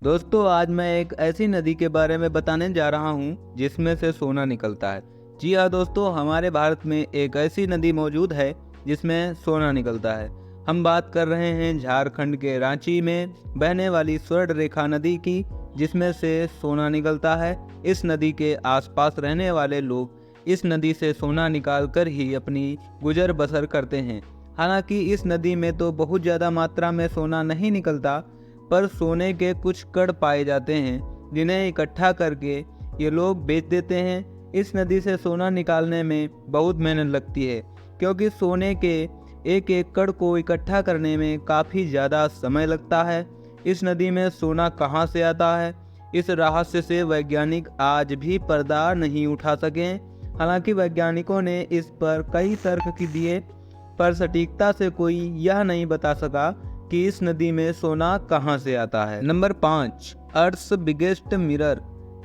दोस्तों, आज मैं एक ऐसी नदी के बारे में बताने जा रहा हूँ जिसमें से सोना निकलता है। जी हाँ दोस्तों, हमारे भारत में एक ऐसी नदी मौजूद है जिसमें सोना निकलता है। हम बात कर रहे हैं झारखंड के रांची में बहने वाली स्वर्ण रेखा नदी की, जिसमें से सोना निकलता है। इस नदी के आसपास रहने वाले लोग इस नदी से सोना निकाल कर ही अपनी गुजर बसर करते हैं। हालांकि इस नदी में तो बहुत ज़्यादा मात्रा में सोना नहीं निकलता, पर सोने के कुछ कण पाए जाते हैं जिन्हें इकट्ठा करके ये लोग बेच देते हैं। इस नदी से सोना निकालने में बहुत मेहनत लगती है, क्योंकि सोने के एक एक कण को इकट्ठा करने में काफ़ी ज़्यादा समय लगता है। इस नदी में सोना कहाँ से आता है, इस रहस्य से वैज्ञानिक आज भी पर्दा नहीं उठा सके। हालांकि वैज्ञानिकों ने इस पर कई तर्क दिए, पर सटीकता से कोई यह नहीं बता सका कि इस नदी में सोना कहां से आता है। Number 5, earth's biggest mirror.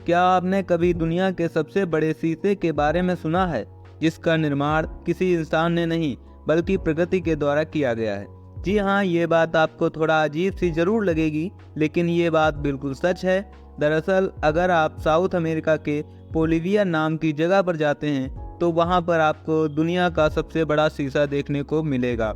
क्या आपने कभी दुनिया के सबसे बड़े शीशे के बारे में सुना है, जिसका निर्माण किसी इंसान ने नहीं बल्कि प्रकृति के द्वारा किया गया है? जी हाँ, ये बात आपको थोड़ा अजीब सी जरूर लगेगी, लेकिन ये बात बिल्कुल सच है। दरअसल अगर आप साउथ अमेरिका के बोलिविया नाम की जगह पर जाते हैं तो वहाँ पर आपको दुनिया का सबसे बड़ा शीशा देखने को मिलेगा।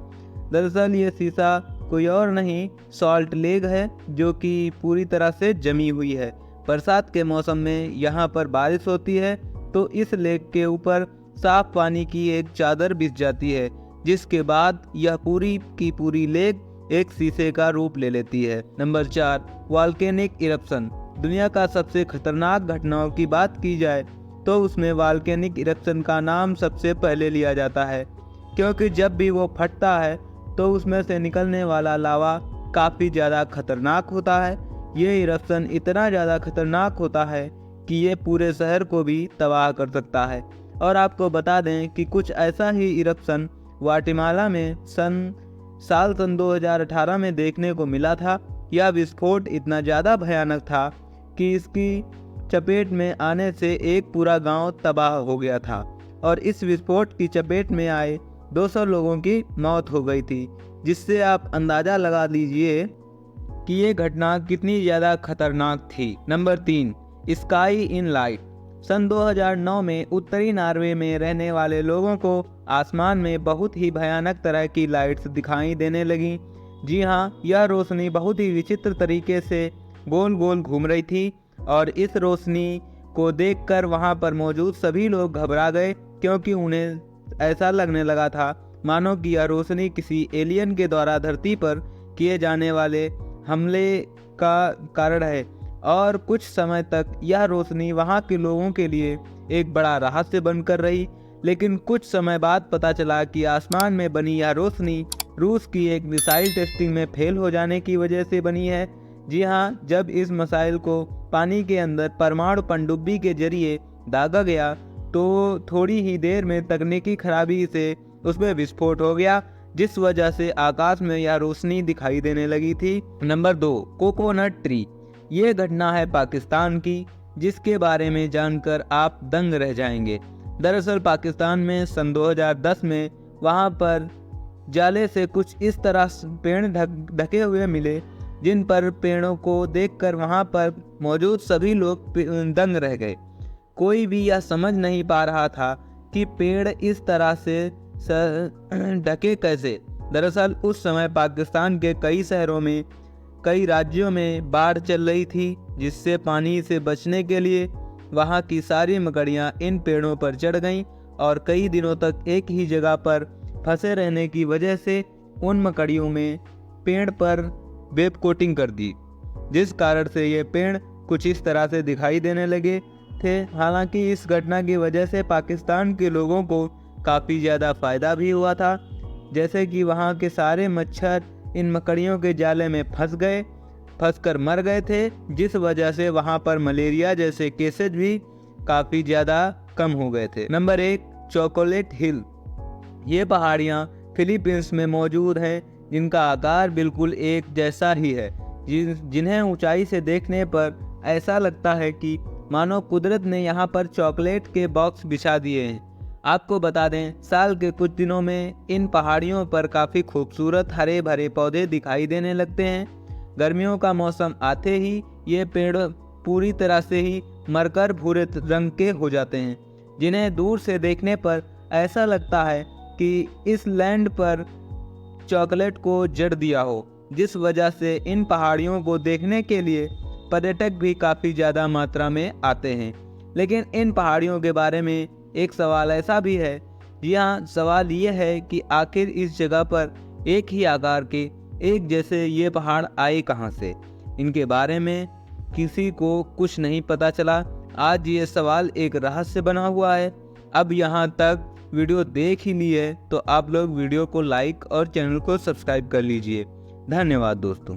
दरअसल ये शीशा कोई और नहीं, सॉल्ट लेक है, जो कि पूरी तरह से जमी हुई है। बरसात के मौसम में यहाँ पर बारिश होती है तो इस लेक के ऊपर साफ पानी की एक चादर बिछ जाती है, जिसके बाद यह पूरी की पूरी लेक एक शीशे का रूप ले लेती है। Number 4, volcanic eruption. दुनिया का सबसे खतरनाक घटनाओं की बात की जाए तो उसमें वॉल्केनिक इरप्शन का नाम सबसे पहले लिया जाता है, क्योंकि जब भी वो फटता है तो उसमें से निकलने वाला लावा काफ़ी ज़्यादा खतरनाक होता है। ये इरप्शन इतना ज़्यादा खतरनाक होता है कि ये पूरे शहर को भी तबाह कर सकता है। और आपको बता दें कि कुछ ऐसा ही इरप्शन ग्वाटेमाला में साल 2018 में देखने को मिला था। यह विस्फोट इतना ज़्यादा भयानक था कि इसकी चपेट में आने से एक पूरा गांव तबाह हो गया था, और इस विस्फोट की चपेट में आए 200 लोगों की मौत हो गई थी, जिससे आप अंदाज़ा लगा लीजिए कि ये घटना कितनी ज़्यादा खतरनाक थी। Number 3, sky in light. सन 2009 में उत्तरी नॉर्वे में रहने वाले लोगों को आसमान में बहुत ही भयानक तरह की लाइट्स दिखाई देने लगी। जी हाँ, यह रोशनी बहुत ही विचित्र तरीके से गोल गोल घूम रही थी, और इस रोशनी को देखकर वहाँ पर मौजूद सभी लोग घबरा गए, क्योंकि उन्हें ऐसा लगने लगा था मानो कि यह रोशनी किसी एलियन के द्वारा धरती पर किए जाने वाले हमले का कारण है। और कुछ समय तक यह रोशनी वहाँ के लोगों के लिए एक बड़ा रहस्य बनकर रही, लेकिन कुछ समय बाद पता चला कि आसमान में बनी यह रोशनी रूस की एक मिसाइल टेस्टिंग में फेल हो जाने की वजह से बनी है। जी हाँ, जब इस मिसाइल को पानी के अंदर परमाणु पनडुब्बी के जरिए दागा गया तो थोड़ी ही देर में तकनीकी खराबी से उसमें विस्फोट हो गया, जिस वजह से आकाश में यह रोशनी दिखाई देने लगी थी। Number 2, coconut tree. ये घटना है पाकिस्तान की, जिसके बारे में जानकर आप दंग रह जाएंगे। दरअसल पाकिस्तान में सन 2010 में वहाँ पर जाले से कुछ इस तरह पेड़ ढके हुए मिले, जिन पर पेड़ों को देखकर वहाँ पर मौजूद सभी लोग दंग रह गए। कोई भी यह समझ नहीं पा रहा था कि पेड़ इस तरह से ढके कैसे। दरअसल उस समय पाकिस्तान के कई शहरों में, कई राज्यों में बाढ़ चल रही थी, जिससे पानी से बचने के लिए वहाँ की सारी मकड़ियाँ इन पेड़ों पर चढ़ गईं, और कई दिनों तक एक ही जगह पर फंसे रहने की वजह से उन मकड़ियों में पेड़ पर वेब कोटिंग कर दी, जिस कारण से ये पेड़ कुछ इस तरह से दिखाई देने लगे थे। हालांकि इस घटना की वजह से पाकिस्तान के लोगों को काफ़ी ज़्यादा फ़ायदा भी हुआ था, जैसे कि वहाँ के सारे मच्छर इन मकड़ियों के जाले में फंसकर मर गए थे, जिस वजह से वहाँ पर मलेरिया जैसे केसेज भी काफ़ी ज़्यादा कम हो गए थे। नंबर 1, चॉकलेट हिल। ये पहाड़ियाँ फिलीपींस में मौजूद हैं, जिनका आकार बिल्कुल एक जैसा ही है, जिन्हें ऊंचाई से देखने पर ऐसा लगता है कि मानो कुदरत ने यहाँ पर चॉकलेट के बॉक्स बिछा दिए हैं। आपको बता दें, साल के कुछ दिनों में इन पहाड़ियों पर काफ़ी खूबसूरत हरे भरे पौधे दिखाई देने लगते हैं। गर्मियों का मौसम आते ही ये पेड़ पूरी तरह से ही मरकर भूरे रंग के हो जाते हैं, जिन्हें दूर से देखने पर ऐसा लगता है कि इस लैंड पर चॉकलेट को जड़ दिया हो, जिस वजह से इन पहाड़ियों को देखने के लिए पर्यटक भी काफ़ी ज़्यादा मात्रा में आते हैं। लेकिन इन पहाड़ियों के बारे में एक सवाल ऐसा भी है। जी हाँ, सवाल ये है कि आखिर इस जगह पर एक ही आकार के एक जैसे ये पहाड़ आए कहाँ से। इनके बारे में किसी को कुछ नहीं पता चला। आज ये सवाल एक रहस्य बना हुआ है। अब यहाँ तक वीडियो देख ही ली है तो आप लोग वीडियो को लाइक और चैनल को सब्सक्राइब कर लीजिए। धन्यवाद दोस्तों।